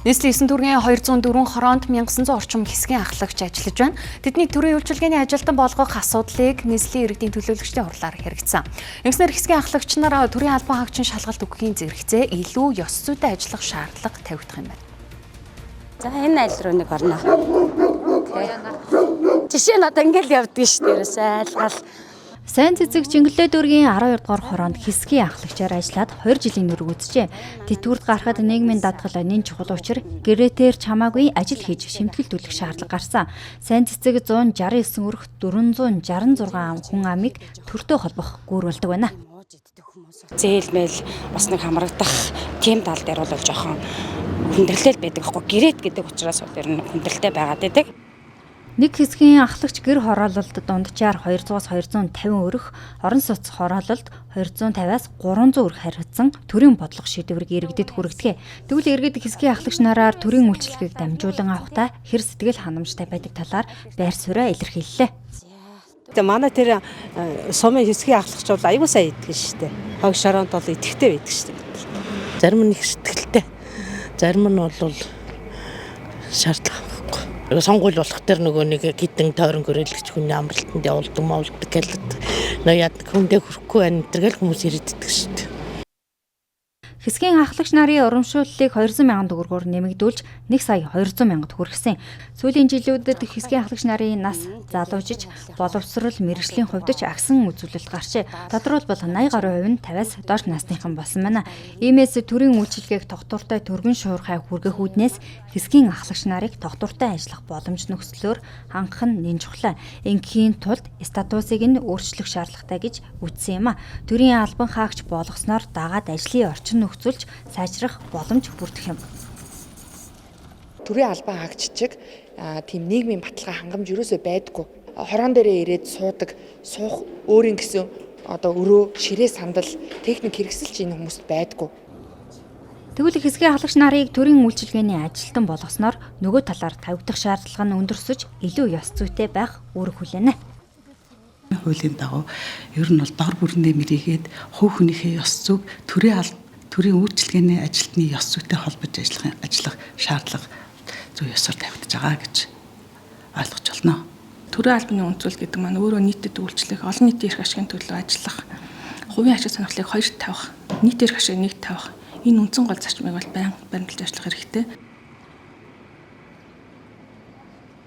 Нийслэлийн 9 төргийн 204 хороонд 1900 орчим хэсгийн ахлагч ажиллаж байна. Тэдний төрийн үйлчилгээний ажилтан болгох асуудлыг нийслэлийн иргэдийн төлөөлөгчдийн хурлаар хэрэгжсэн. Ингэснээр хэсгийн ахлагч нар төрийн албан хаагчийн шалгалт өгөхийн зэрэгцээ илүү ёс зүйтэй ажиллах шаардлага тавигдах юм байна. За энэ айл руу нэг орно. Жишээ нь одоо ингээл явдгийн шүү дээ. Сайлгал. Сайн цэцэг Чингэлээ дүүргийн 12 дугаар хороонд хэсгийн ахлагчаар ажиллаад 2 жилийн нөрөг үзжээ. Тэтгэврт гарахад нийгмийн даатгал нэн чухал учир гэрээтэй чамаагүй ажил хийж шимтгэл төлөх шаардлага гарсан. Сайн цэцэг 169 өрх 466 хүн амыг төртөө холбох гүүр болдог байна. Зээлмэл бас нэг хамрагдах тийм тал дээр бол жоохон хүндрэлтэй байдаг аахгүй. Гэрээт гэдэг учраас бол ер нь хүндрэлтэй байгаад байдаг. Нэг хэсгийн ахлагч гэр хороололд дунджаар 200-аас 250 өрх, орон суц хороололд 250-аас 300 өрх хариуцсан төрийн бодлого шийдвэрийг иргэдэд хүргэдэг. Тэгвэл иргэд хэсгийн ахлагч нараар төрийн үйлчилгээг дамжуулан авахдаа хэр сэтгэл ханамжтай байдаг талаар байр сууриа илэрхийллээ. Тэгээ манай тэр сумын хэсгийн ахлагч бол аюул сайн идэх шүү дээ. Хог шоронд бол идэвхтэй байдаг шүү дээ. Зарим нь их сэтгэлтэй. Зарим нь бол шаардлага. Сонгуул болох тэр нөгөө нэг хитэн тойрон гөрөлгч хүний амралтанд явуулдаг мавлдаг гэлээд нөө яд хүндээ хүрэхгүй байна гэдэг хүмүүс ирээддэг шүү дээ. Хэсгийн ахлагч нарын урамшууллыг 200,000 төгрөгөөр нэмэгдүүлж 1,200,000 хүргэсэн. Сүүлийн жилүүдэд хэсгийн ахлагч нарын нас залуужиж боловсрол мэргэжлийн хувьд ч агсан үзүүлэлт гарчээ. Тодорхойлбол 80 гаруй хувь нь 50-аас доош насныхан болсон байна. Иймээс төрийн үйлчилгээг тогтвортой төргөн шуурхай хүргэх үүднээс хэсгийн ахлагч нарыг тогтвортой ажиллах боломж нөхцлөөр хангах нь нэн чухал. Ингийн тулд статусыг нь өөрчлөх шаардлагатай гэж үзсэн юм а. Төрийн албан хаагч болгосноор дагаад ажлын орчин нөхцөлж сайжрах боломж бүрдэх юм. Төрийн албан хаагч чиг тийм нийгмийн баталгаа хангамж юусоо байдаггүй. Хороон дээрээ ирээд суух өөрийн гэсэн одоо өрөө, ширээ сандал, техник хэрэгсэлч энэ хүмүүст байдаггүй. Тэгвэл хэсгийн ахлагч нарыг төрийн үйлчилгээний ажилтан болгосноор нөгөө талаар тавигдах шаардлага нь өндөрсөж илүү ёс зүйтэй байх үүрэг хүлээнэ. Хуулийн дагуу ер нь бол дор бүрнээ мэрийгээд хувь хүнийхээ ёс зүйг төрийн үйлчилгээний ажилтны ёс зүйтэй холбож ажиллах шаардлага зөв ёсоор тавигдаж байгаа гэж ойлгож байна. Төрийн албаны үндэслэл гэдэг маань өөрөө нийтэд үйлчлэх, олон нийтийн эрх ашигын төлөө ажиллах, хувийн ашиг сонирхлыг хоёрт тавих, нийт эрх ашиг нэгт тавих энэ үндсэн гол зарчмыг бол байнга баримталж ажиллах хэрэгтэй.